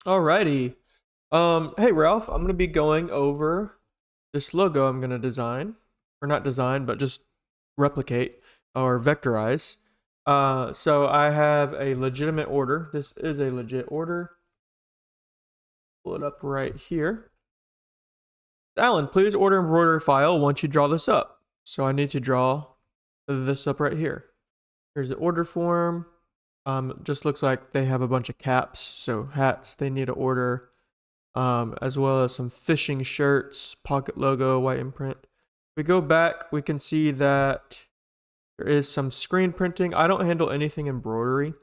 Alrighty. Hey Ralph, I'm gonna be going over this logo I'm gonna design, or not design, but just replicate or vectorize. So I have a legitimate order. This is a legit order. Pull it up right here. Alan, please order embroidery file once you draw this up. So I need to draw this up right here. Here's the order form. Just looks like they have a bunch of caps, so hats they need to order. As well as some fishing shirts, pocket logo, white imprint. If we go back, we can see that there is some screen printing. I don't handle anything embroidery,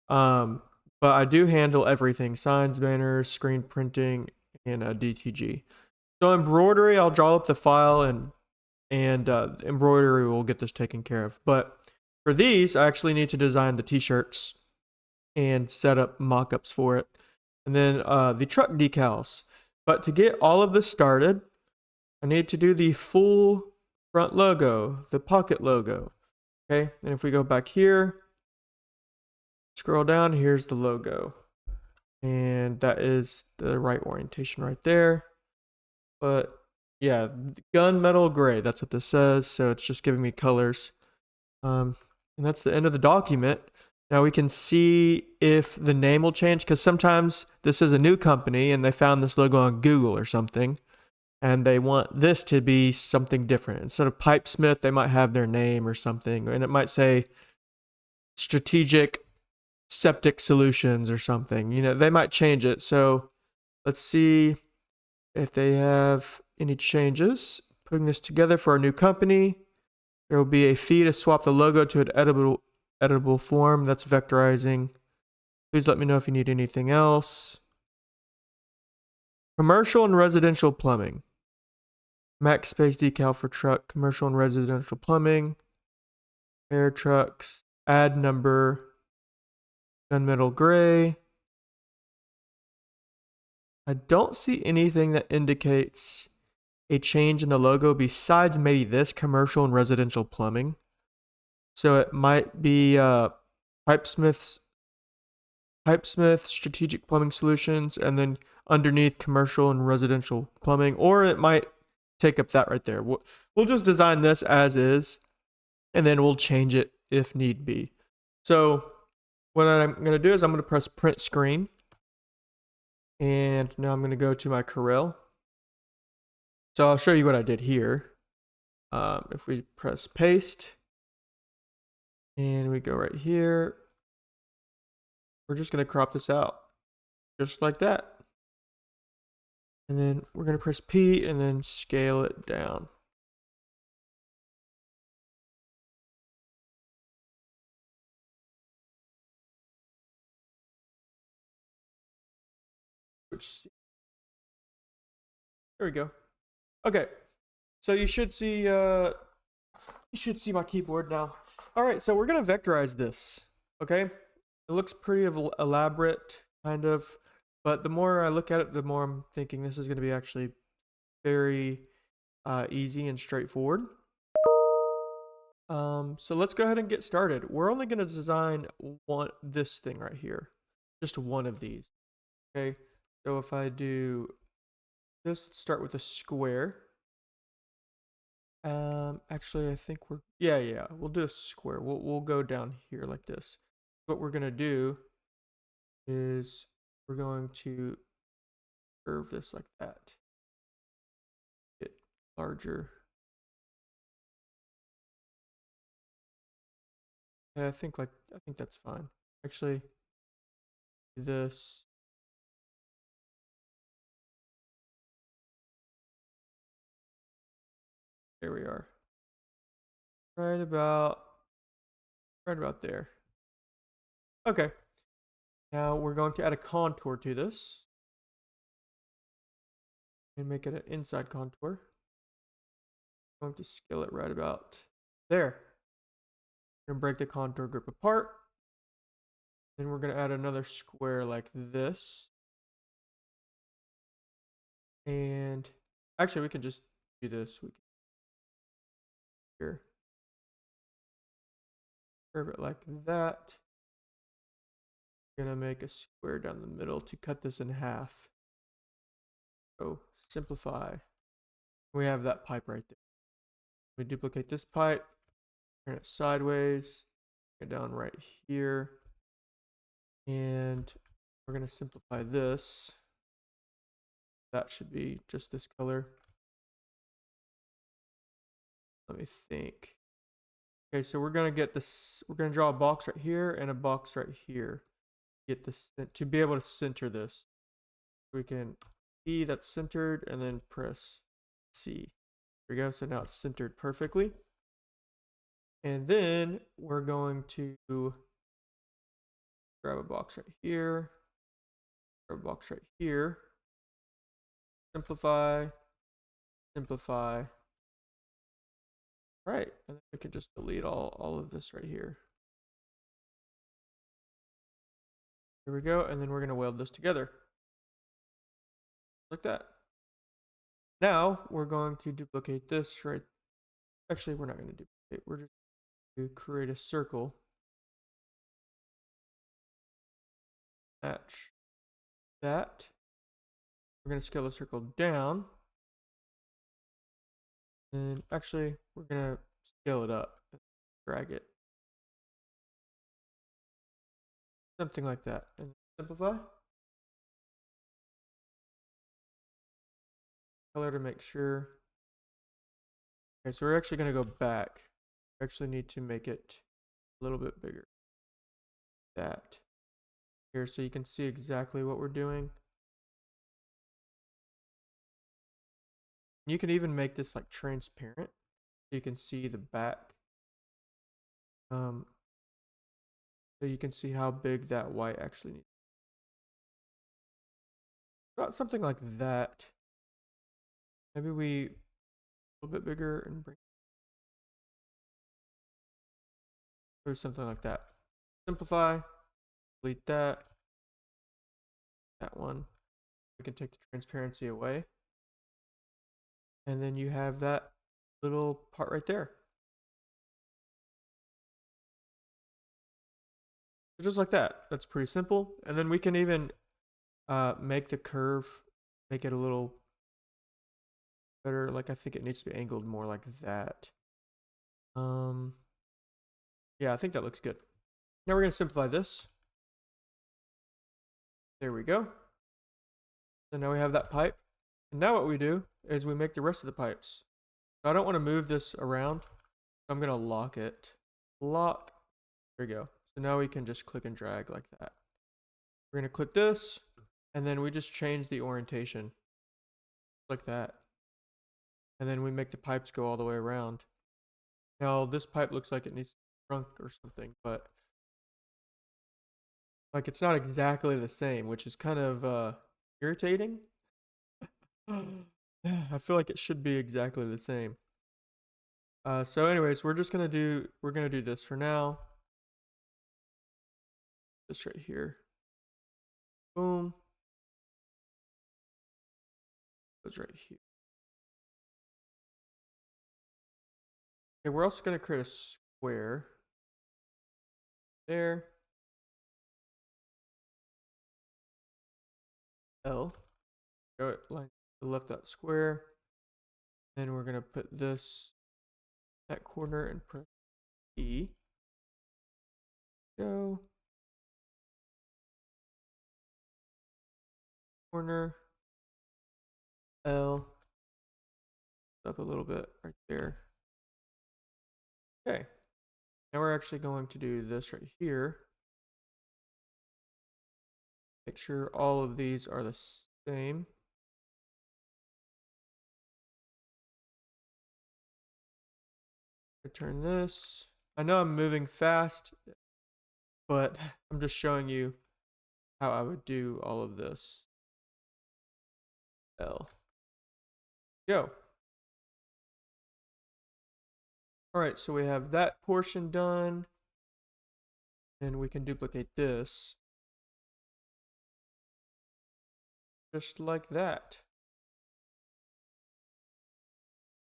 um, but I do handle everything: signs, banners, screen printing, and DTG. So embroidery, I'll draw up the file and embroidery will get this taken care of. But for these, I actually need to design the t-shirts and set up mock-ups for it. And then the truck decals. But to get all of this started, I need to do the full front logo, the pocket logo. Okay, and if we go back here, scroll down, here's the logo. And that is the right orientation right there. But yeah, gunmetal gray, that's what this says. So it's just giving me colors. And that's the end of the document. Now we can see if the name will change because sometimes this is a new company and they found this logo on Google or something and they want this to be something different. Instead of Pipesmith, they might have their name or something, and it might say Strategic Septic Solutions or something. They might change it. So let's see if they have any changes. Putting this together for our new company. There will be a fee to swap the logo to an editable form. That's vectorizing. Please let me know if you need anything else. Commercial and residential plumbing. Max space decal for truck, commercial and residential plumbing. Air trucks. Add number. Gunmetal gray. I don't see anything that indicates a change in the logo besides maybe this commercial and residential plumbing. So it might be Pipesmith's Pipesmith Strategic Plumbing Solutions, and then underneath commercial and residential plumbing, or it might take up that right there. We'll just design this as is, and then we'll change it if need be. So what I'm going to do is I'm going to press print screen, and now I'm going to go to my Corel. So I'll show you what I did here. If we press paste, and we go right here, we're just going to crop this out, just like that. And then we're going to press P and then scale it down. There we go. Okay. So you should see my keyboard now. All right, so we're going to vectorize this. Okay? It looks pretty elaborate kind of, but the more I look at it, the more I'm thinking this is going to be actually very easy and straightforward. So let's go ahead and get started. We're only going to design this thing right here, just one of these. Okay, so if I do this, let's start with a square. Actually, I think yeah, we'll do a square. We'll go down here like this. What we're gonna do is we're going to curve this like that. Get larger. Yeah, I think that's fine. Actually, this. There we are. Right about there. Okay. Now we're going to add a contour to this and make it an inside contour. I'm going to scale it right about there. We're gonna break the contour group apart. Then we're gonna add another square like this. And actually we can just do this. We can here. Curve it like that. gonna make a square down the middle to cut this in half. So simplify. We have that pipe right there. We duplicate this pipe, turn it sideways, get down right here, and we're gonna simplify this. That should be just this color. Let me think. Okay, so we're gonna get this. We're gonna draw a box right here and a box right here. Get this to be able to center this. We can E, that's centered, and then press C. There we go. So now it's centered perfectly. And then we're going to grab a box right here, grab a box right here, simplify, simplify. All right, and then we can just delete all of this right here. Here we go, and then we're gonna weld this together. Like that. Now we're going to duplicate this right. Actually, we're not going to duplicate. We're just going to create a circle. Match that. We're going to scale the circle down. And actually, we're going to scale it up. Drag it. Something like that. And simplify. Color to make sure. Okay, so we're actually going to go back. We actually need to make it a little bit bigger. That. Here, so you can see exactly what we're doing. You can even make this like transparent. So you can see the back. So you can see how big that white actually needs. About something like that. Maybe we a little bit bigger and bring do something like that. Simplify, delete that. That one. We can take the transparency away. And then you have that little part right there. So just like that. That's pretty simple. And then we can even make the curve, make it a little better. Like I think it needs to be angled more like that. Yeah, I think that looks good. Now we're going to simplify this. There we go. So now we have that pipe. And now what we do is we make the rest of the pipes. So I don't want to move this around. I'm going to lock it. Lock. There we go. So now we can just click and drag like that. We're going to click this, and then we just change the orientation. Like that. And then we make the pipes go all the way around. Now this pipe looks like it needs to be shrunk or something, but like it's not exactly the same, which is kind of irritating. I feel like it should be exactly the same. So anyways, we're gonna do this for now. This right here. Boom. Goes right here. Okay, we're also gonna create a square. There. L. Go line to the left that square. Then we're gonna put this that corner and press E. Go. Corner. L. Up a little bit right there. Okay. Now we're actually going to do this right here. Make sure all of these are the same. Return this. I know I'm moving fast, but I'm just showing you how I would do all of this. L. Go. All right, so we have that portion done. And we can duplicate this. Just like that.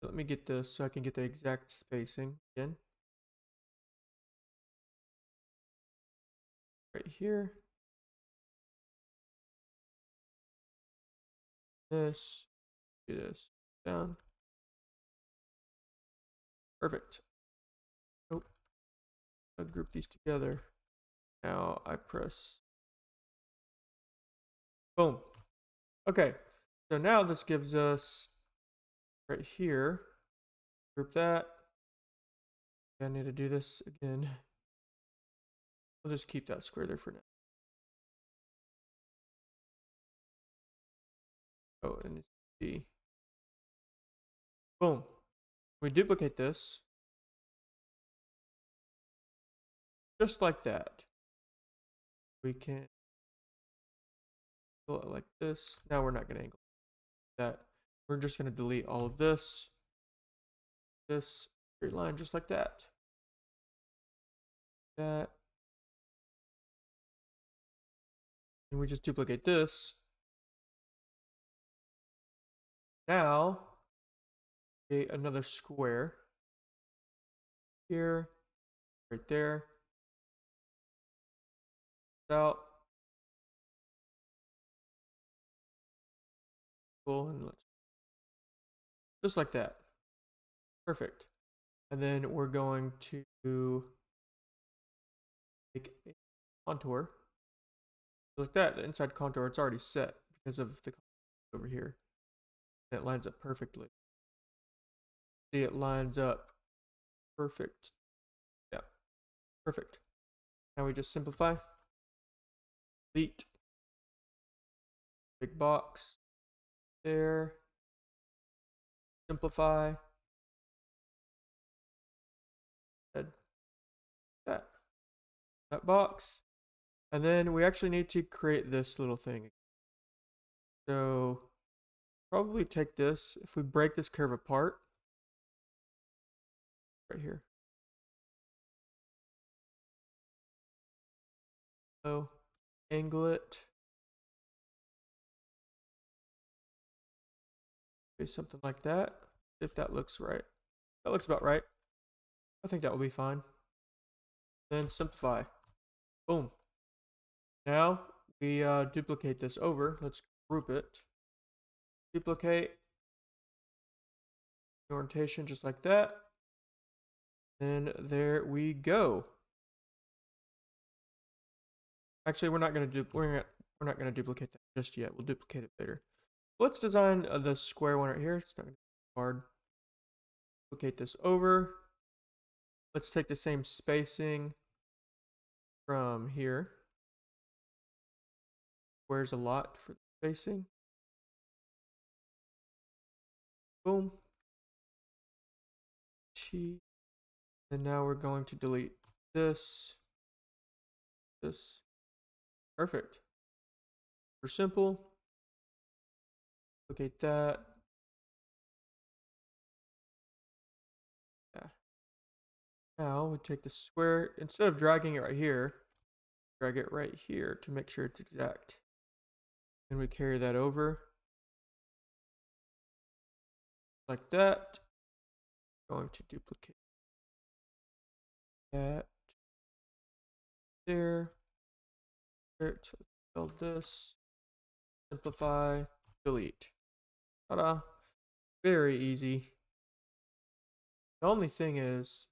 Let me get this so I can get the exact spacing again. Right here. this, do this, down. Perfect. Oh, I'll group these together. Now I press, boom. Okay, so now this gives us right here, group that. I need to do this again. We'll just keep that square there for now. Oh, and see. Boom. We duplicate this. Just like that. We can pull it like this. Now we're not going to angle that. We're just going to delete all of this. This straight line just like that. That. And we just duplicate this. Now, create another square. Here, right there. Out. Cool. And let's just like that. Perfect. And then we're going to make a contour. Like that, the inside contour, it's already set because of the over here. And it lines up perfectly. See, it lines up perfect. Yeah, perfect. Now we just simplify. Delete. Big box. There. Simplify. Add that box. And then we actually need to create this little thing. So probably take this. If we break this curve apart, right here. So angle it. Maybe something like that. If that looks right. That looks about right. I think that will be fine. Then simplify. Boom. Now we duplicate this over. Let's group it. Duplicate. Orientation just like that. And there we go. Actually, we're not going to duplicate that just yet. We'll duplicate it later. Let's design the square one right here. It's not going to be hard. Duplicate this over. Let's take the same spacing from here. Squares a lot for the spacing. Boom. T. And now we're going to delete this. This. Perfect. For simple. Duplicate that. Yeah. Now we take the square, instead of dragging it right here, drag it right here to make sure it's exact. And we carry that over like that. Going to duplicate that there. Build this. Simplify. Delete. Ta-da. Very easy. The only thing is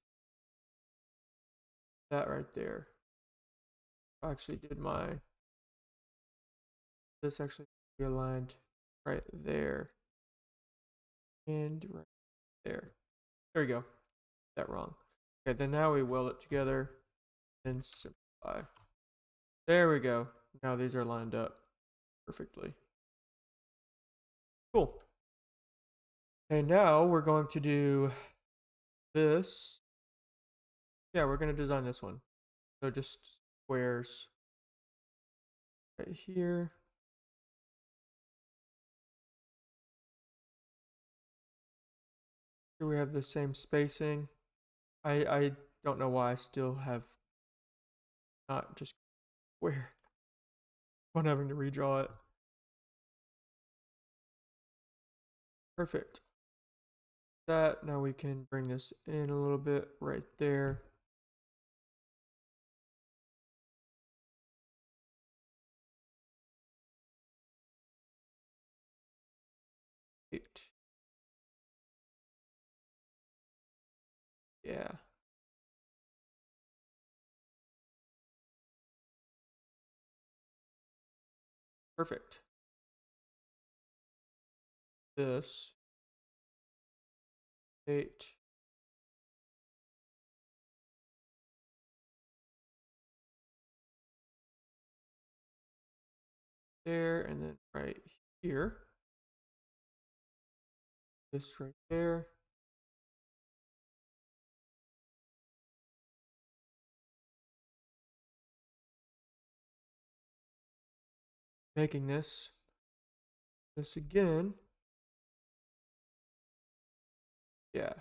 that right there. I actually did this actually aligned right there. And right there. There we go. That wrong. Okay, then now we weld it together and simplify. There we go. Now these are lined up perfectly. Cool. Okay, now we're going to do this. Yeah, we're going to design this one. So just squares right here. Here we have the same spacing. I don't know why I still have not just square. I'm having to redraw it. Perfect. That, now we can bring this in a little bit right there. Yeah. Perfect. This 8. There, and then right here. This right there. Making this again. Yeah.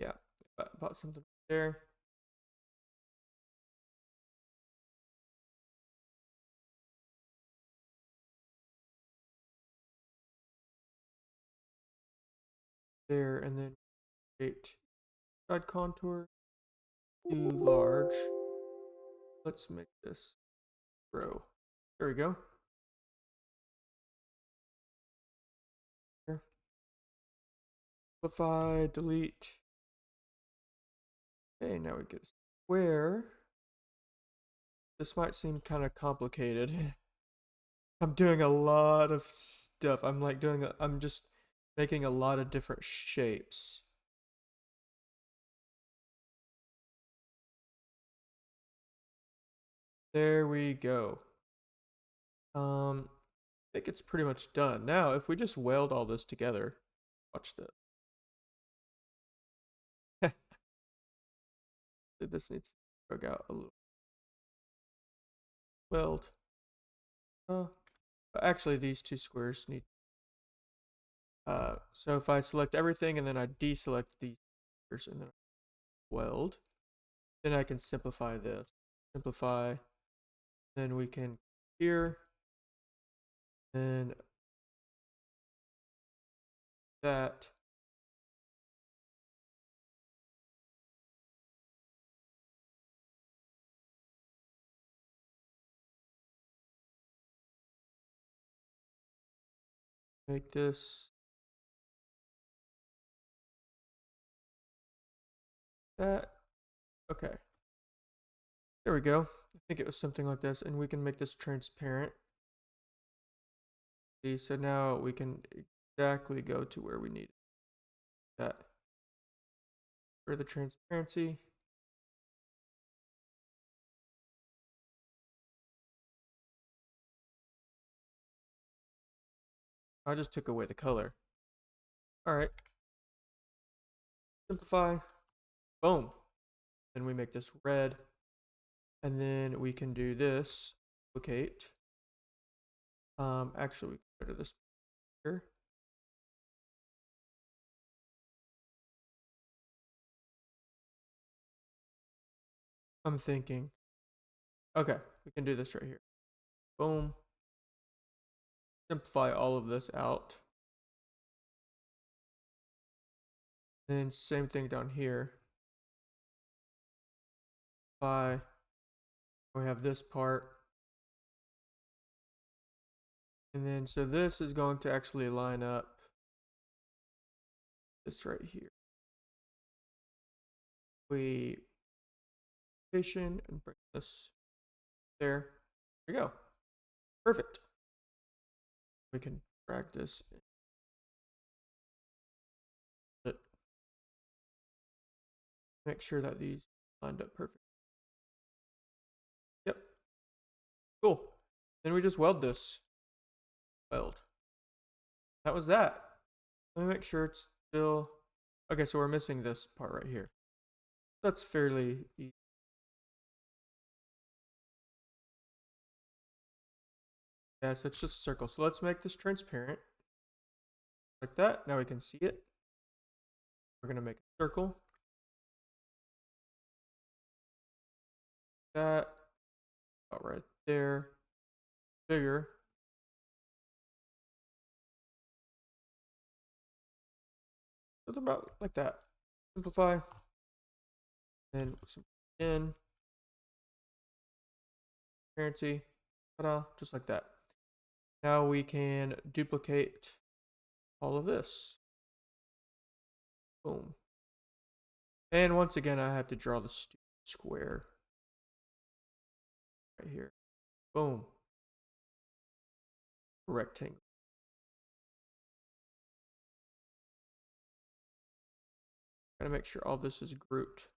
Yeah. About something there. There, and then create side contour. Too large. Let's make this grow. There we go. Here. Simplify, delete. Okay, now we get a square. This might seem kind of complicated. I'm doing a lot of stuff. I'm just making a lot of different shapes. There we go. I think it's pretty much done. Now, if we just weld all this together, watch this. This needs to drag out a little. Weld. Actually, these two squares need. So if I select everything and then I deselect these squares and then weld, then I can simplify this. Simplify. Then we can here. Then that. Make this that. Okay. There we go. I think it was something like this. And we can make this transparent. See, so now we can exactly go to where we need that. For the transparency. I just took away the color. All right. Simplify. Boom. Then we make this red. And then we can do this. Duplicate. Actually, we can go to this here. I'm thinking. Okay, we can do this right here. Boom. Simplify all of this out. Then same thing down here. We have this part. And then so this is going to actually line up this right here. We and bring this there. There we go. Perfect. We can drag this in. Make sure that these lined up perfect. Yep. Cool. Then we just weld this. Weld. That was that. Let me make sure it's still. Okay, so we're missing this part right here. That's fairly easy. Yeah, so it's just a circle. So let's make this transparent. Like that. Now we can see it. We're going to make a circle. That. About right there. Bigger. So about like that. Simplify. And some in. Transparency. Ta-da. Just like that. Now we can duplicate all of this. Boom. And once again, I have to draw the square right here. Boom. Rectangle. Gotta make sure all this is grouped.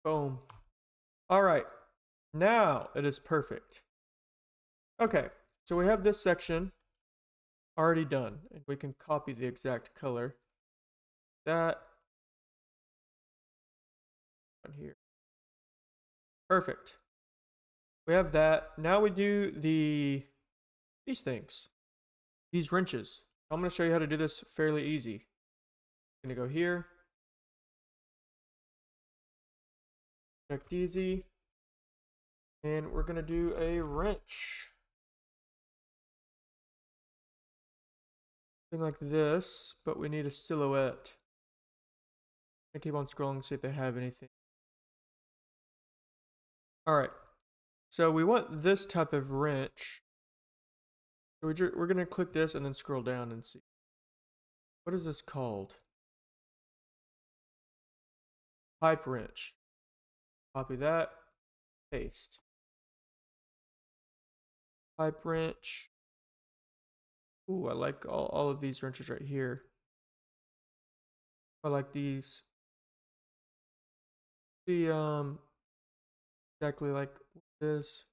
Boom. All right. Now it is perfect. Okay. So we have this section already done, and we can copy the exact color. That on here. Perfect. We have that. Now we do these things. These wrenches. I'm going to show you how to do this fairly easy. I'm going to go here. Check easy. And we're going to do a wrench. Something like this, but we need a silhouette. I keep on scrolling to see if they have anything. All right. So we want this type of wrench. So we're going to click this and then scroll down and see. What is this called? Pipe wrench. Copy that. Paste. Pipe wrench. Ooh, I like all of these wrenches right here. I like these. See, exactly like this.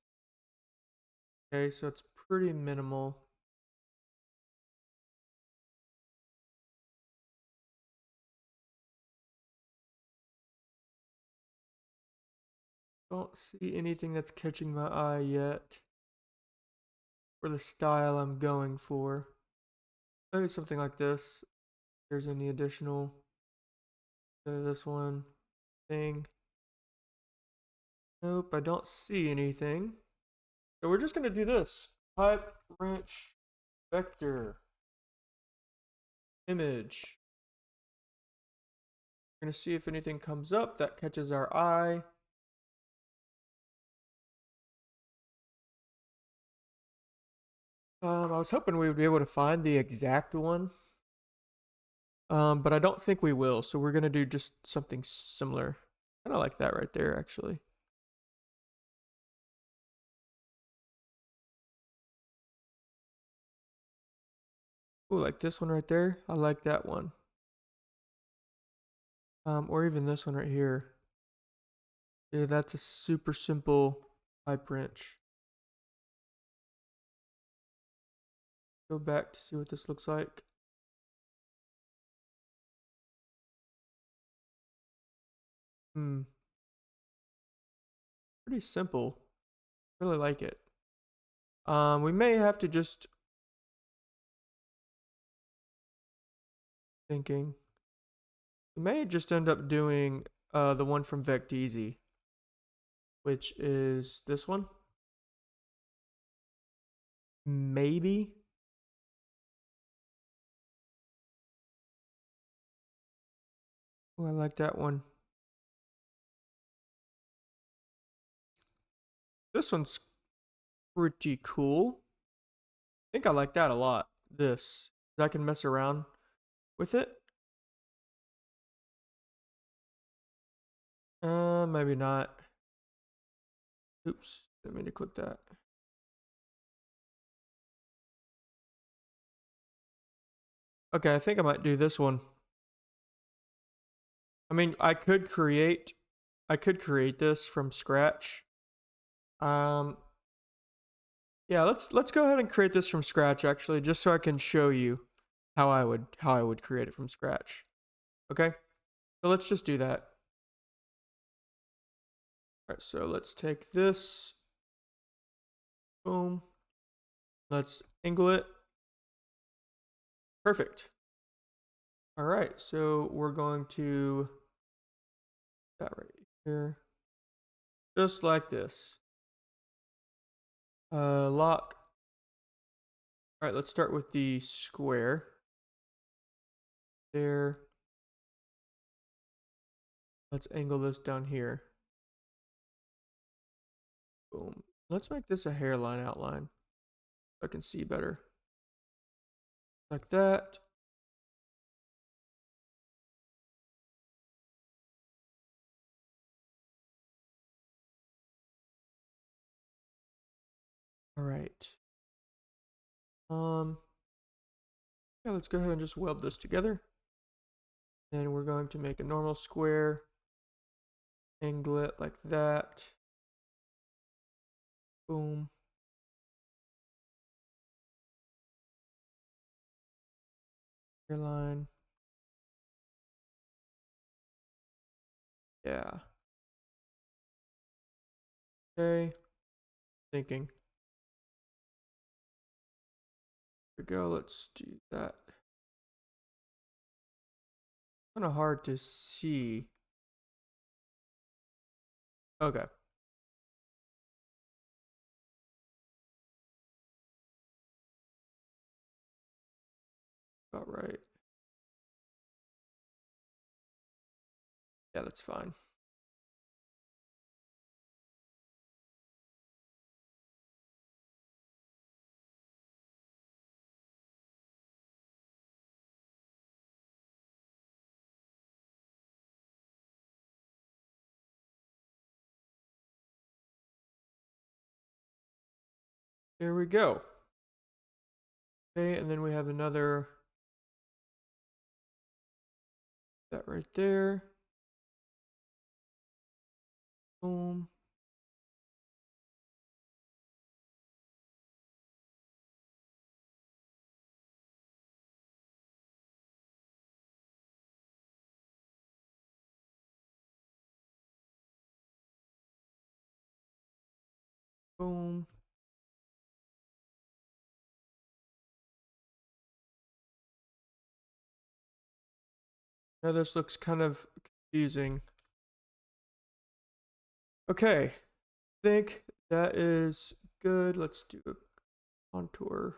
Okay, so it's pretty minimal. Don't see anything that's catching my eye yet for the style I'm going for. Maybe something like this. If there's any additional. This one thing. Nope, I don't see anything. So we're just going to do this. Pipe wrench vector image. We're going to see if anything comes up that catches our eye. I was hoping we would be able to find the exact one. But I don't think we will, so we're going to do just something similar. Kind of like that right there, actually. Ooh, like this one right there. I like that one. Or even this one right here. Yeah, that's a super simple pipe wrench. Go back to see what this looks like. Pretty simple. Really like it. We may have to just thinking. We may just end up doing the one from Vecteezy, which is this one. Maybe. Oh, I like that one. This one's pretty cool. I think I like that a lot. This. I can mess around with it. Maybe not. Oops, didn't mean to click that. Okay, I think I might do this one. I mean, I could create this from scratch. Yeah, let's go ahead and create this from scratch actually, just so I can show you how I would create it from scratch. Okay? So let's just do that. All right, so let's take this. Boom. Let's angle it. Perfect. All right, so we're going to that right here. Just like this. Lock. All right, let's start with the square. There. Let's angle this down here. Let's make this a hairline outline so I can see better. Like that. All right. Yeah, let's go ahead and just weld this together. Then we're going to make a normal square, angle it like that. Boom. Hairline. Yeah. Okay. Thinking. Here we go. Let's do that. Kind of hard to see. Okay. About right. Yeah, that's fine. There we go. Okay, and then we have another that right there. Boom. Boom. Now this looks kind of confusing. Okay, I think that is good. Let's do a contour.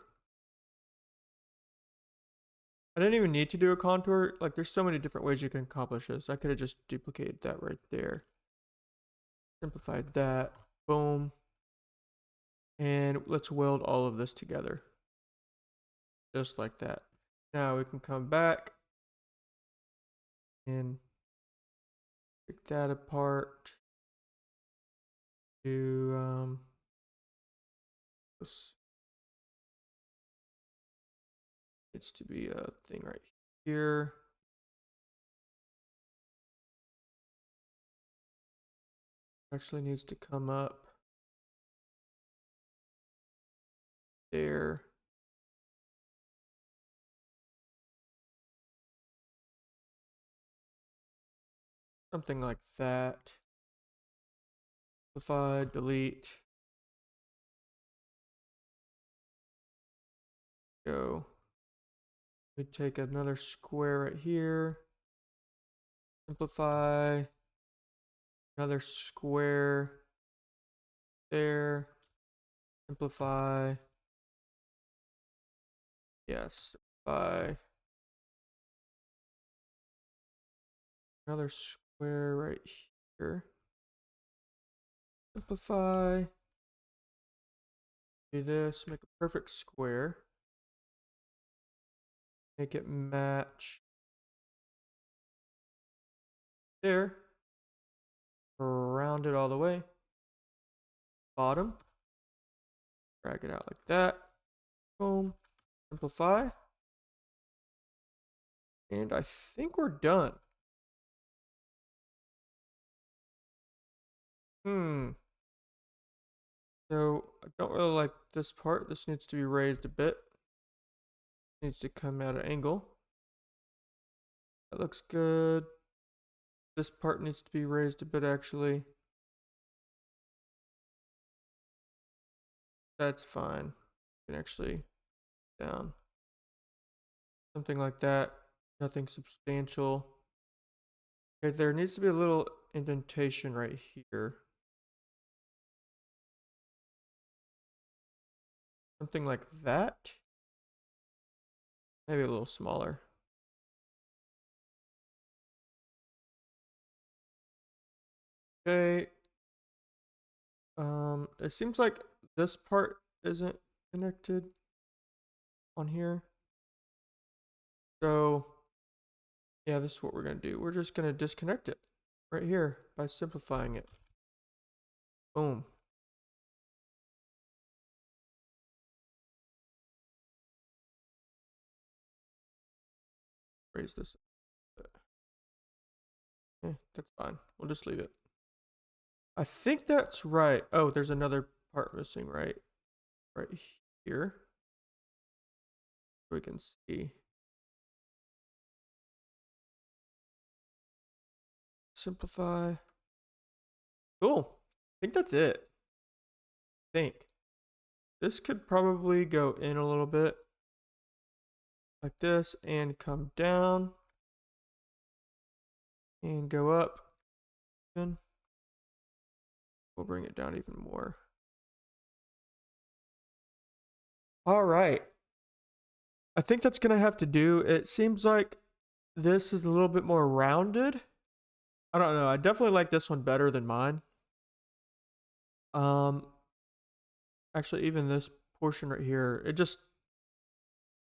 I didn't even need to do a contour. Like, there's so many different ways you can accomplish this. I could have just duplicated that right there. Simplified that. Boom. And let's weld all of this together. Just like that. Now we can come back and pick that apart. Do this needs to be a thing right here. Actually needs to come up there. Something like that. Simplify, delete. Go. We take another square right here. Simplify. Another square there. Simplify. Yes. Simplify. Another square right here. Simplify. Do this. Make a perfect square. Make it match there. Round it all the way. Bottom. Drag it out like that. Boom. Simplify. And I think we're done. So I don't really like this part. This needs to be raised a bit. Needs to come at an angle. That looks good. This part needs to be raised a bit actually. That's fine. You can actually down. Something like that. Nothing substantial. Okay, there needs to be a little indentation right here. Something like that. Maybe a little smaller. Okay. It seems like this part isn't connected on here. So yeah, this is what we're gonna do. We're just gonna disconnect it right here by simplifying it. Boom. Raise this. That's fine. We'll just leave it. I think that's right. Oh, there's another part missing right here. So we can see. Simplify. Cool. I think that's it. I think. This could probably go in a little bit. Like this. And come down. And go up. Then we'll bring it down even more. All right. I think that's going to have to do. It seems like this is a little bit more rounded. I don't know. I definitely like this one better than mine. Actually, even this portion right here, it just,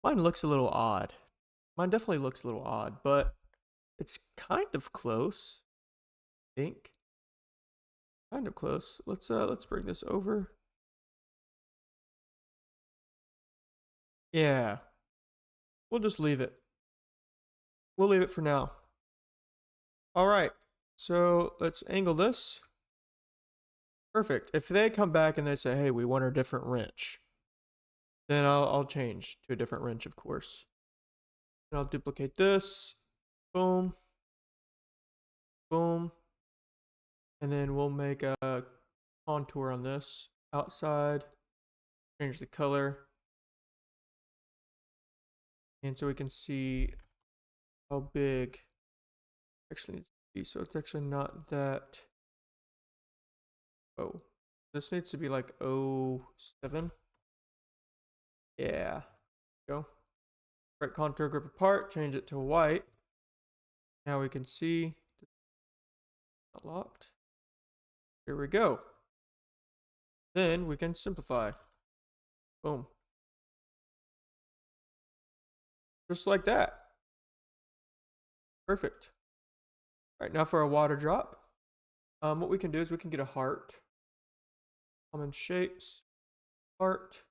mine looks a little odd. Mine definitely looks a little odd, but it's kind of close, I think. Kind of close. Let's bring this over. Yeah. We'll just leave it. We'll leave it for now. All right. So let's angle this. Perfect. If they come back and they say, hey, we want a different wrench, then I'll change to a different wrench, of course. And I'll duplicate this. Boom. Boom. And then we'll make a contour on this outside. Change the color. And so we can see how big actually needs to be. So it's actually not that. Oh, this needs to be like 07. Yeah. Go. Right contour group apart. Change it to white. Now we can see. Not locked. Here we go. Then we can simplify. Boom. Just like that. Perfect. All right, now for a water drop. What we can do is we can get a heart. Common shapes. Heart.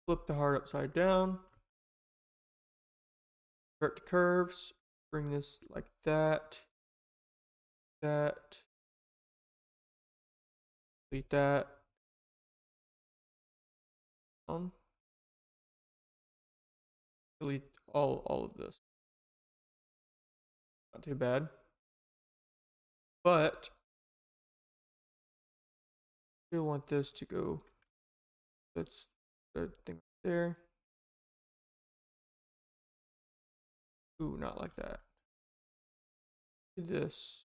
Flip the heart upside down. Convert to curves. Bring this like that. That. Delete that. Delete all of this. Not too bad. But still want this to go. That's the thing right there. Ooh, not like that. Do this.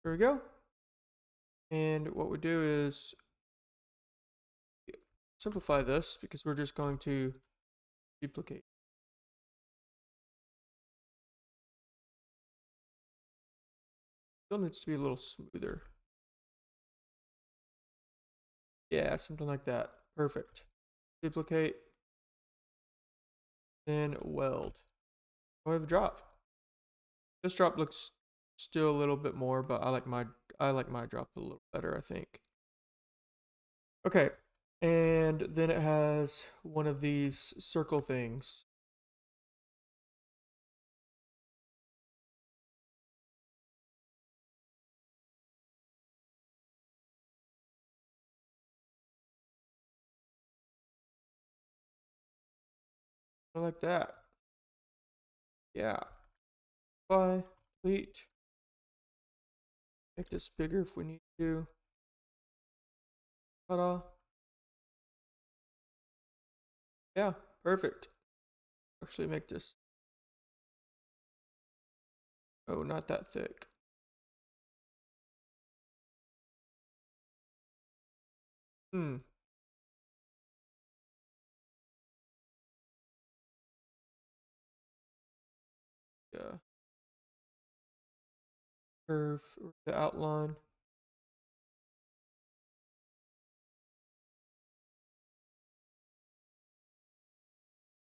There we go. And what we do is simplify this because we're just going to duplicate. Still needs to be a little smoother. Yeah, something like that. Perfect. Duplicate. Then weld. Oh, we have a drop. This drop looks still a little bit more, but I like my drop a little better, I think. Okay. And then it has one of these circle things. I like that. Yeah. Apply, delete. Make this bigger if we need to. Ta-da. Yeah, perfect. Actually make this. Oh, not that thick. Hmm. Yeah. Curve or the outline.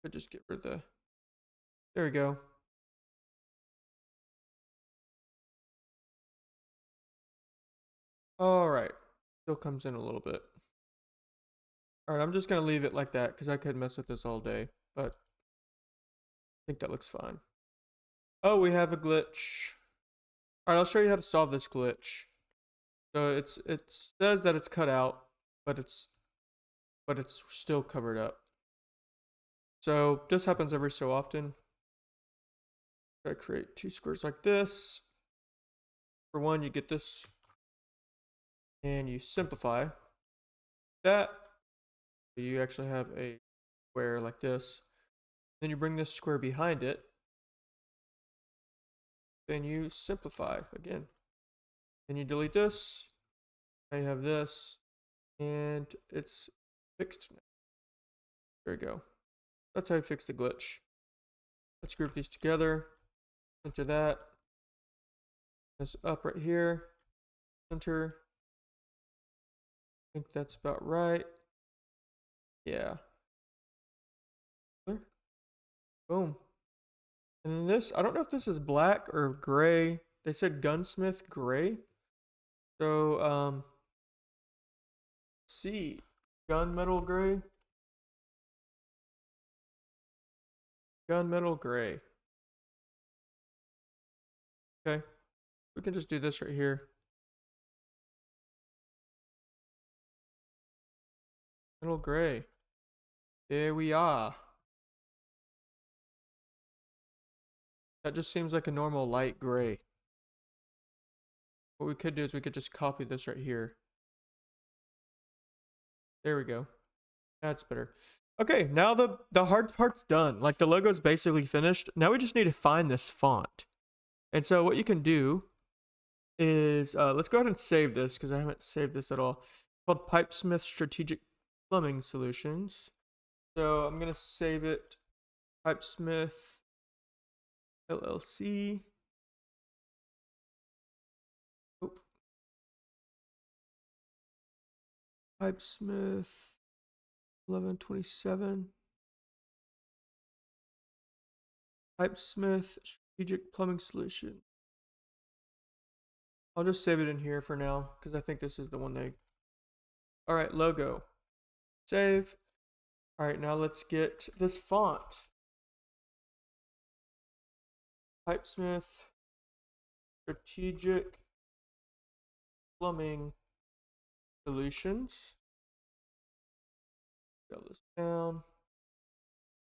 Could just get rid of the. There we go. All right. Still comes in a little bit. All right, I'm just gonna leave it like that because I could mess with this all day, but I think that looks fine. Oh, we have a glitch. All right, I'll show you how to solve this glitch. So it says that it's cut out, but it's still covered up. So this happens every so often. I create two squares like this. For one, you get this, and you simplify that. You actually have a square like this. Then you bring this square behind it. Then you simplify again. Then you delete this. Now you have this, and it's fixed now. There we go. That's how you fix the glitch. Let's group these together. Center that. This up right here. Center. I think that's about right. Yeah. Boom. And then this, I don't know if this is black or gray. They said gunsmith gray. So, let's see. Gunmetal gray. Gunmetal gray. Okay. We can just do this right here. Metal gray. There we are. That just seems like a normal light gray. What we could do is we could just copy this right here. There we go. That's better. Okay, now the hard part's done. Like the logo's basically finished. Now we just need to find this font. And so what you can do is let's go ahead and save this because I haven't saved this at all. It's called Pipesmith Strategic Plumbing Solutions. So I'm gonna save it. Pipesmith LLC. Oop. Pipesmith 1127. Pipesmith Strategic Plumbing Solution. I'll just save it in here for now because I think this is the one they. All right, logo. Save. All right, now let's get this font. Pipesmith Strategic Plumbing Solutions. Go this down.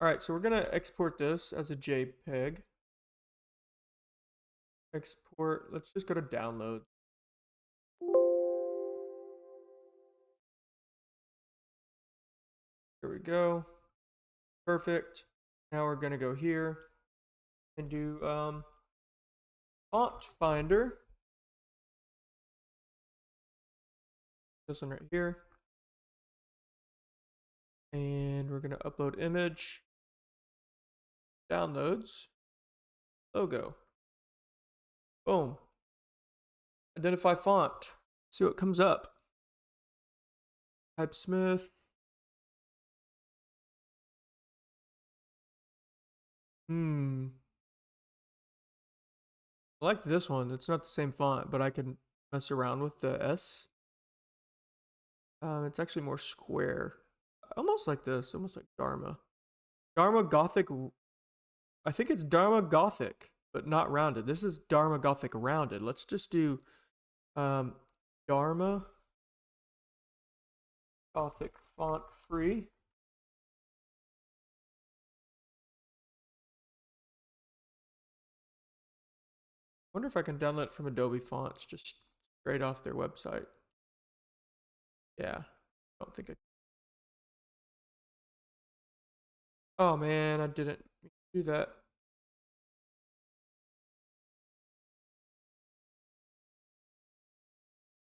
All right, so we're gonna export this as a JPEG. Export. Let's just go to download. There we go. Perfect. Now we're gonna go here and do font finder. This one right here. And we're gonna upload image. Downloads. Logo. Boom. Identify font. See what comes up. Pipesmith. I like this one. It's not the same font, but I can mess around with the S. It's actually more square. Almost like this. Almost like Dharma. Dharma Gothic. I think it's Dharma Gothic, but not rounded. This is Dharma Gothic rounded. Let's just do Dharma Gothic font free. Wonder if I can download it from Adobe Fonts just straight off their website. Yeah, I don't think I. Oh man, I didn't do that.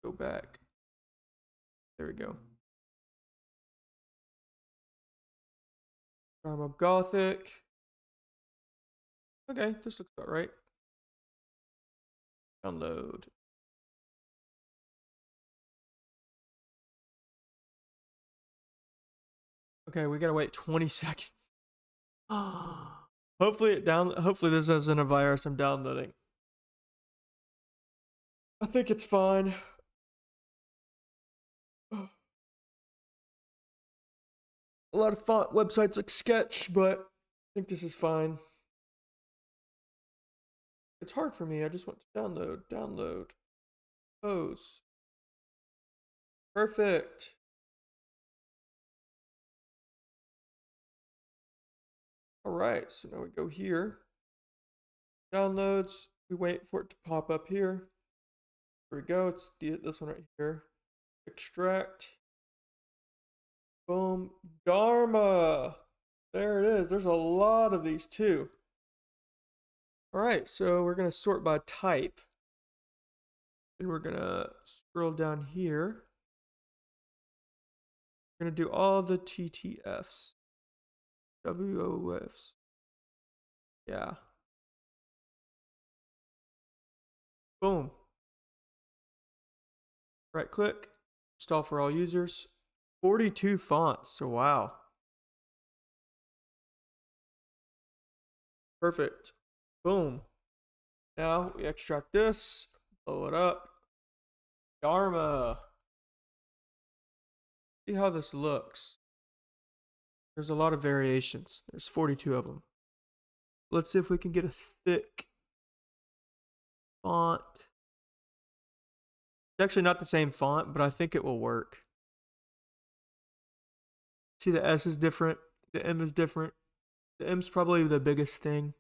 Go back. There we go. Dharma Gothic. Okay, this looks about right. Download. Okay, we gotta wait 20 seconds. Hopefully this isn't a virus I'm downloading. I think it's fine. A lot of font websites like Sketch, but I think this is fine. It's hard for me. I just want to download. Pose. Perfect. All right, so now we go here. Downloads. We wait for it to pop up here. Here we go. It's this one right here. Extract. Boom. Dharma. There it is. There's a lot of these too. All right, so we're going to sort by type. And we're going to scroll down here. We're going to do all the TTFs. WOFs. Yeah. Boom. Right click. Install for all users. 42 fonts. So wow. Perfect. Boom. Now we extract this. Blow it up. Dharma. See how this looks. There's a lot of variations. There's 42 of them. Let's see if we can get a thick font. It's actually not the same font, but I think it will work. See, the S is different. The M is different. The M's probably the biggest thing.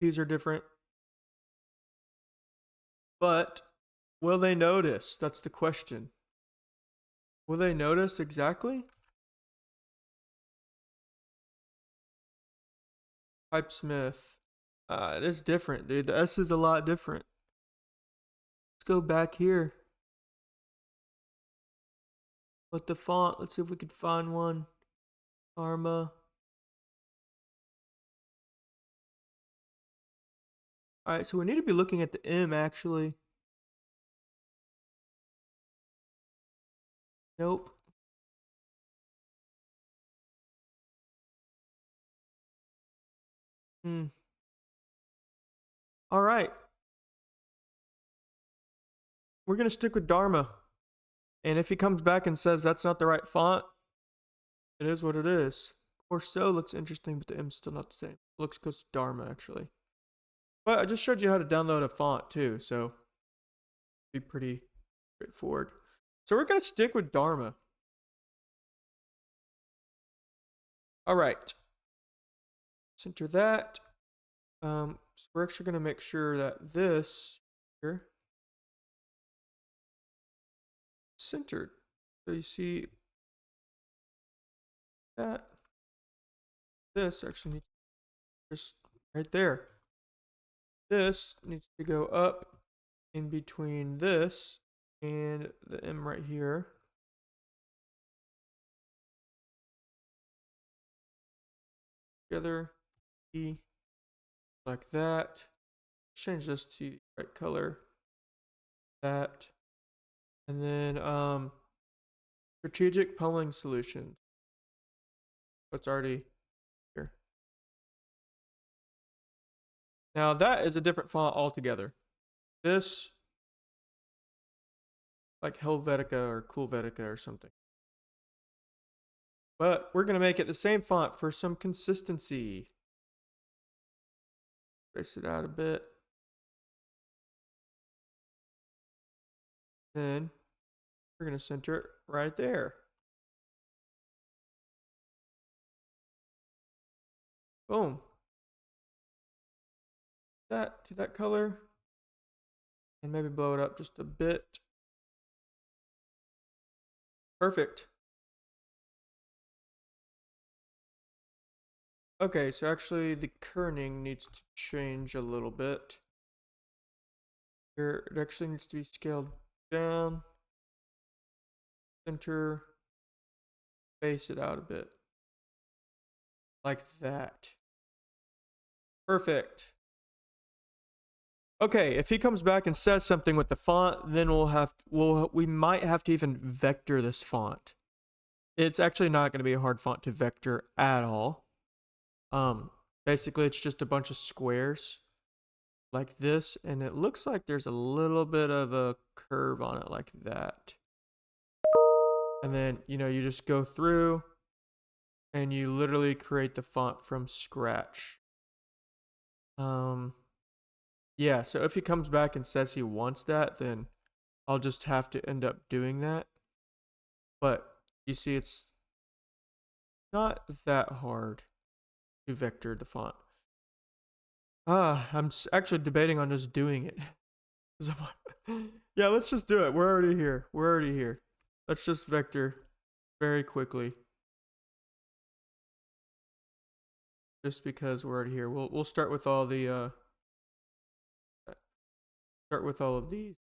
These are different. But will they notice? That's the question. Will they notice exactly? Typesmith. It is different, dude. The S is a lot different. Let's go back here. What the font? Let's see if we can find one. Dharma. Alright, so we need to be looking at the M actually. Nope. Alright. We're going to stick with Dharma. And if he comes back and says that's not the right font, it is what it is. Corso looks interesting, but the M's still not the same. Looks close to Dharma, actually. But I just showed you how to download a font, too, so be pretty straightforward. So we're going to stick with Dharma. All right. Center that. So we're actually going to make sure that this here centered. So you see that this actually needs just right there. This needs to go up in between this and the M right here. Together, E, like that. Change this to the right color. That. And then strategic polling solution. What's already here. Now that is a different font altogether. This like Helvetica or Coolvetica or something. But we're gonna make it the same font for some consistency. Trace it out a bit. Then we're gonna center it right there. Boom. That to that color. And maybe blow it up just a bit. Perfect. Okay, so actually the kerning needs to change a little bit. Here, it actually needs to be scaled down. Center. Space it out a bit. Like that. Perfect. Okay, if he comes back and says something with the font, then we might have to even vector this font. It's actually not going to be a hard font to vector at all. Basically it's just a bunch of squares like this, and it looks like there's a little bit of a curve on it like that. And then, you just go through and you literally create the font from scratch. Yeah, so if he comes back and says he wants that, then I'll just have to end up doing that. But you see, it's not that hard to vector the font. I'm actually debating on just doing it. Yeah, let's just do it. We're already here. We're already here. Let's just vector very quickly. Just because we're already here. We'll start with all the start with all of these.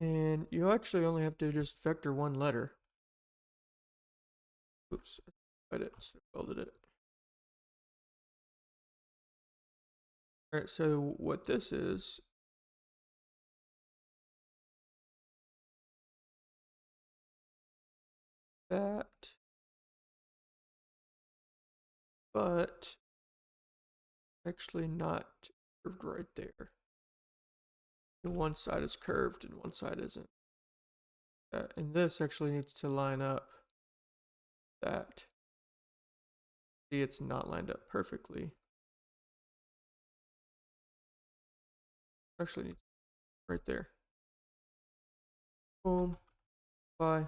And you actually only have to just vector one letter. Oops, I didn't spelled it. Alright, so what this is that, but actually not curved right there. And one side is curved and one side isn't. And this actually needs to line up that. See, it's not lined up perfectly. Actually needs right there. Boom. Bye.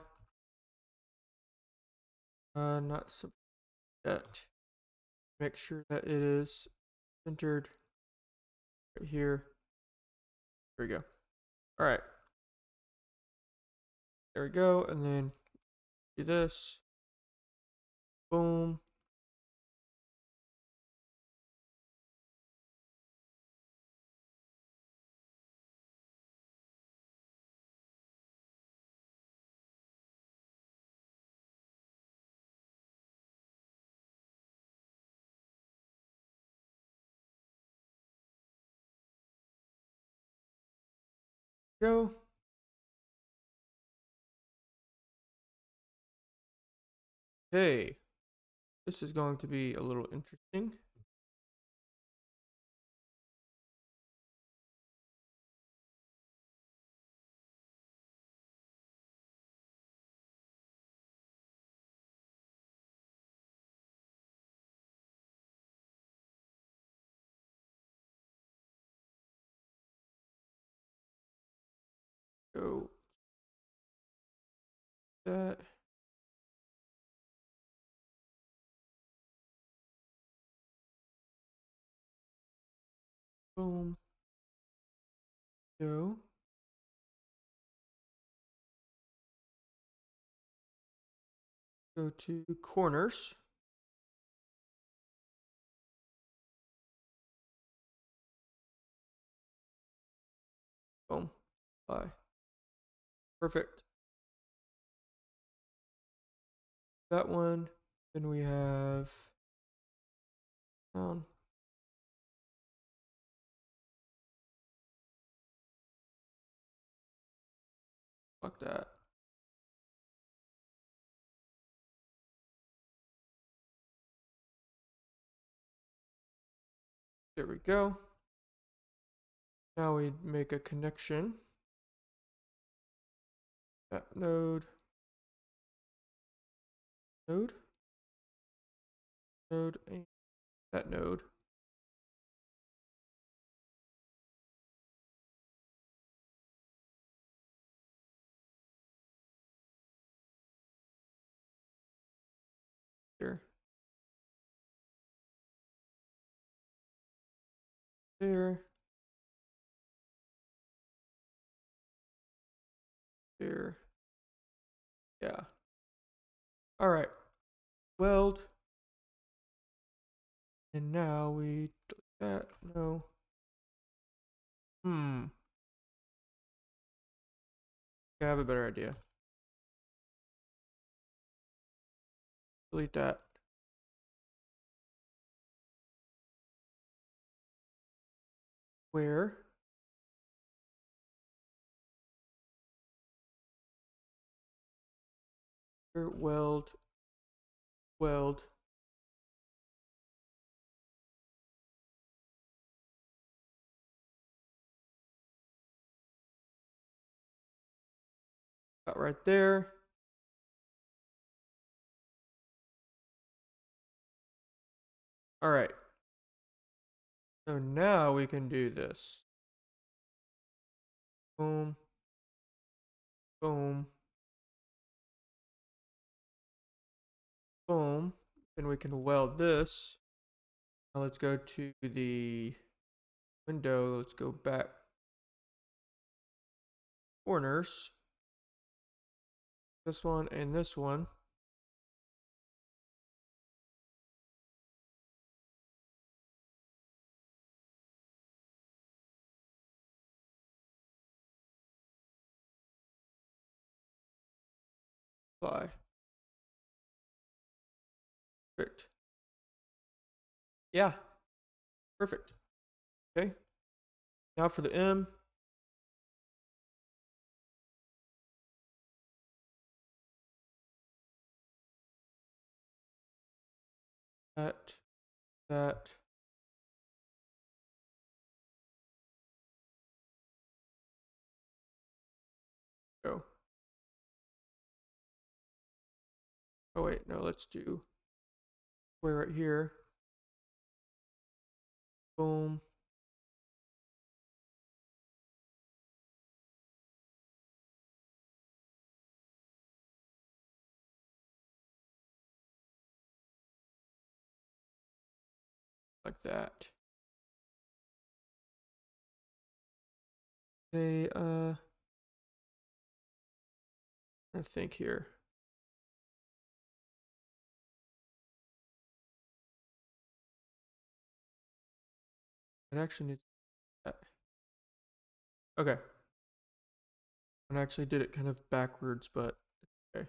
Not so yet. Make sure that it is centered right here. There we go. All right. There we go. And then do this. Boom. Go. Okay. This is going to be a little interesting. Go. That. Boom. Go. Go to corners. Boom. Bye. Perfect. That one. Then we have down. Fuck that. There we go. Now we make a connection. That node. Node. Node. And that node. there. There. Yeah. All right. Weld. And now we delete that. No. I have a better idea. Delete that. Where? Weld. Weld. Got right there. All right. So now we can do this. Boom. Boom. Boom. And we can weld this. Now let's go to the window. Let's go back. Corners. This one and this one. Apply. Perfect. Yeah. Perfect. Okay. Now for the M. That. Go. Oh wait, no, let's do square right here. Boom. Like that. Okay, I think here. It actually needs that. Okay. I actually did it kind of backwards, but okay.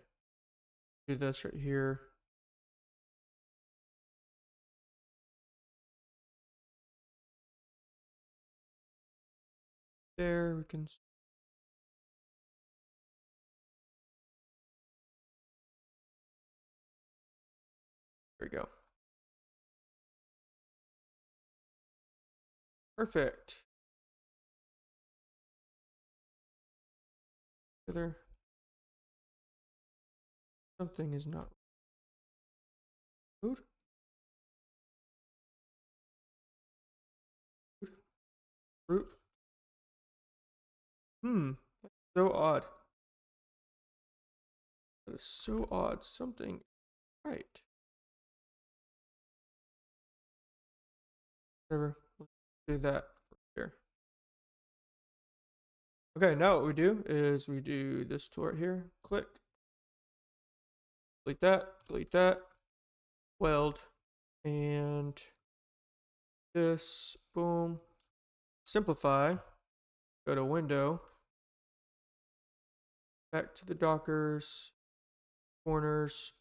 Do this right here. There, we can. There we go. Perfect. There. Something is not food. Fruit. That's so odd. That is so odd. Something right. Whatever. Let's do that here. Okay, now what we do is we do this tool right here. Click. Delete that. Weld. And this. Boom. Simplify. Go to window. Back to the Dockers. Corners.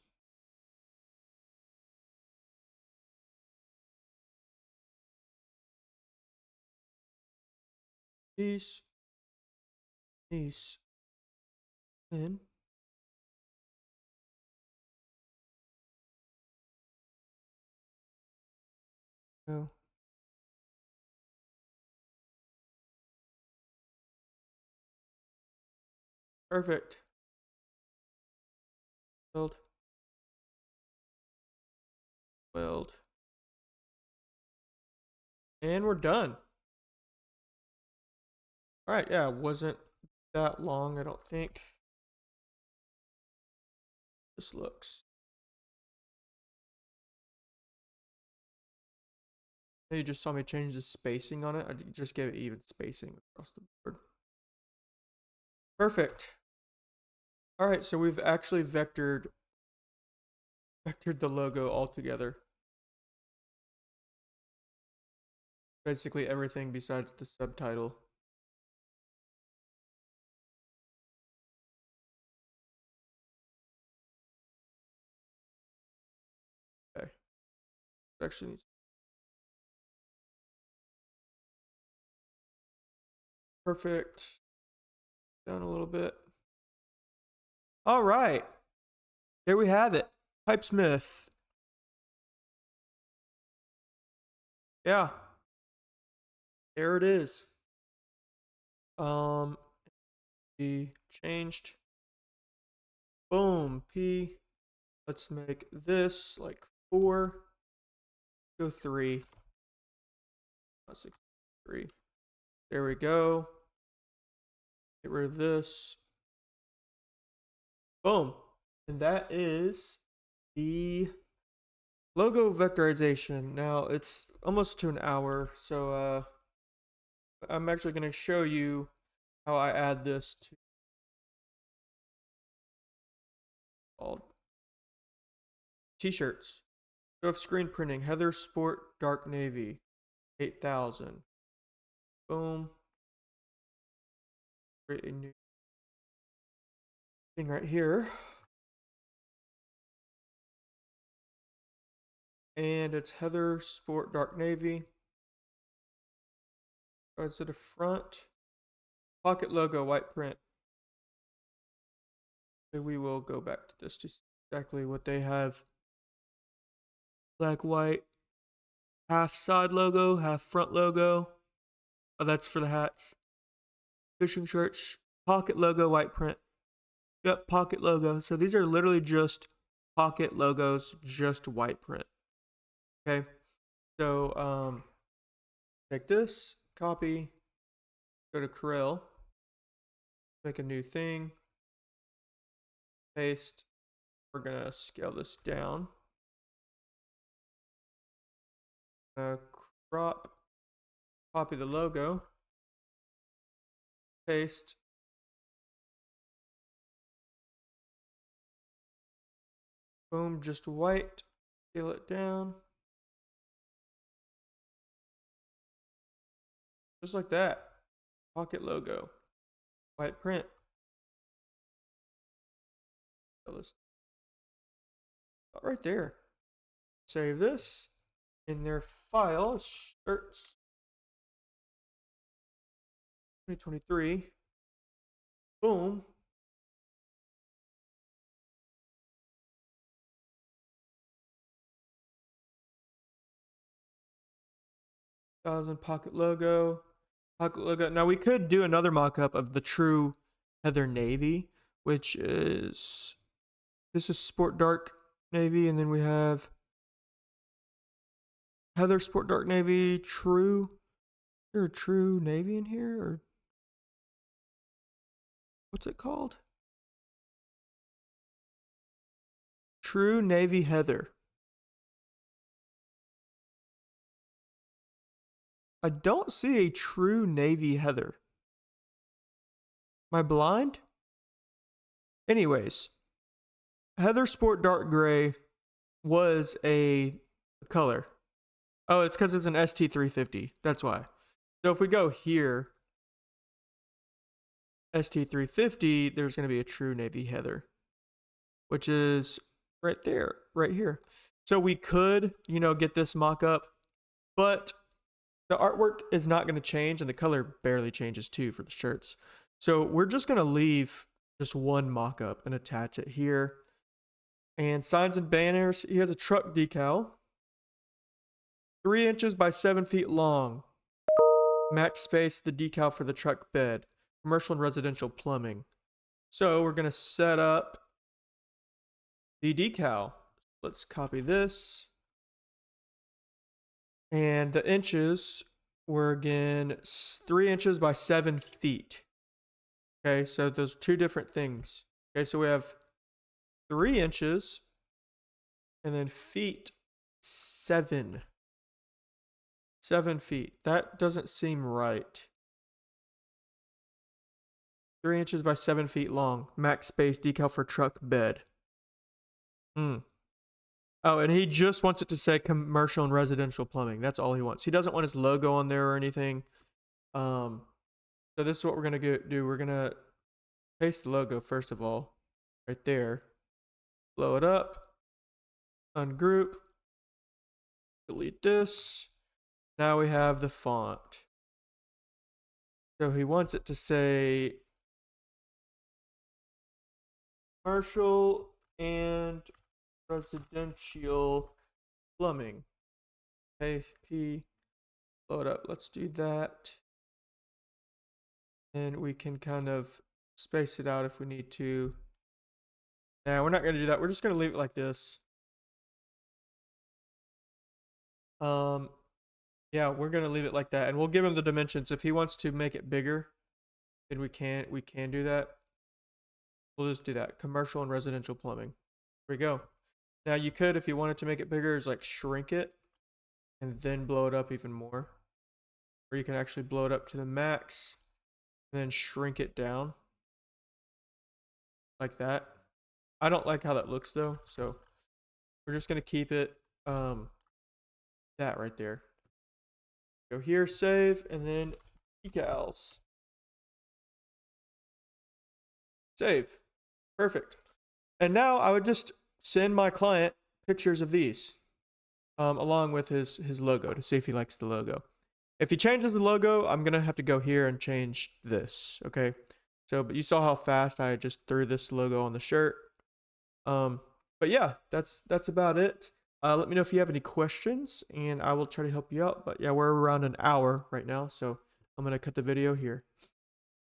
These. In. No. Perfect. Weld. Weld. And we're done. All right, yeah, it wasn't that long, I don't think. This looks You just saw me change the spacing on it. I just gave it even spacing across the board. Perfect. All right, so we've actually vectored the logo all together. Basically everything besides the subtitle. Okay. It actually needs perfect. Down a little bit. All right. There we have it. Pipesmith. Yeah. There it is. P changed. Boom. P. Let's make this like 4. Go 3. Not 6. 3. There we go. Get rid of this. Boom. And that is the logo vectorization. Now it's almost to an hour, so I'm actually going to show you how I add this to all t-shirts. Go of screen printing, Heather Sport Dark Navy, 8,000. Boom. Create a new thing right here. And it's Heather Sport Dark Navy. Go to the front. Pocket logo, white print. So we will go back to this to see exactly what they have. Black, white, half side logo, half front logo. Oh, that's for the hats. Fishing shirts, pocket logo, white print. Yep, pocket logo. So these are literally just pocket logos, just white print. Okay. So take this, copy, go to Corel, make a new thing, paste. We're gonna scale this down. Crop, copy the logo, paste. Boom, just white. Scale it down. Just like that. Pocket logo. White print. Right there. Save this in their file. Shirts 2023. Boom. Pocket logo. Pocket logo. Now we could do another mock-up of the true Heather Navy, which is this is Sport Dark Navy, and then we have Heather Sport Dark Navy True. Is there a True Navy in here, or what's it called? True Navy Heather. I don't see a True Navy Heather. Am I blind? Anyways, Heather Sport Dark Gray was a color. Oh, it's because it's an ST350. That's why. So if we go here, ST350, there's going to be a True Navy Heather, which is right there, right here. So we could, get this mock up, but the artwork is not going to change, and the color barely changes too for the shirts. So we're just going to leave just one mock up and attach it here. And signs and banners, he has a truck decal, 3 inches by 7 feet long. Max space, the decal for the truck bed, commercial and residential plumbing. So we're going to set up the decal. Let's copy this. And the inches were again 3 inches by 7 feet. Okay, so those 2 different things. Okay, so we have 3 inches and then feet 7. 7 feet. That doesn't seem right. 3 inches by 7 feet long. Max space decal for truck bed. Hmm. Oh, and he just wants it to say commercial and residential plumbing. That's all he wants. He doesn't want his logo on there or anything. So this is what we're gonna do. We're gonna paste the logo first of all, right there. Blow it up. Ungroup. Delete this. Now we have the font. So he wants it to say commercial and residential plumbing. P. Blow it up. Let's do that. And we can kind of space it out if we need to. Now, we're not going to do that. We're just going to leave it like this. Yeah, we're going to leave it like that. And we'll give him the dimensions. If he wants to make it bigger, then we can do that. We'll just do that. Commercial and residential plumbing. There we go. Now, you could, if you wanted to make it bigger, is like shrink it and then blow it up even more. Or you can actually blow it up to the max and then shrink it down like that. I don't like how that looks though, so we're just gonna keep it that right there. Go here, save, and then decals. Save. Perfect. And now I would just send my client pictures of these along with his logo to see if he likes the logo. If he changes the logo, I'm gonna have to go here and change this, okay? So, but you saw how fast I just threw this logo on the shirt. But yeah, that's about it. Let me know if you have any questions, and I will try to help you out. But yeah, we're around an hour right now, so I'm gonna cut the video here.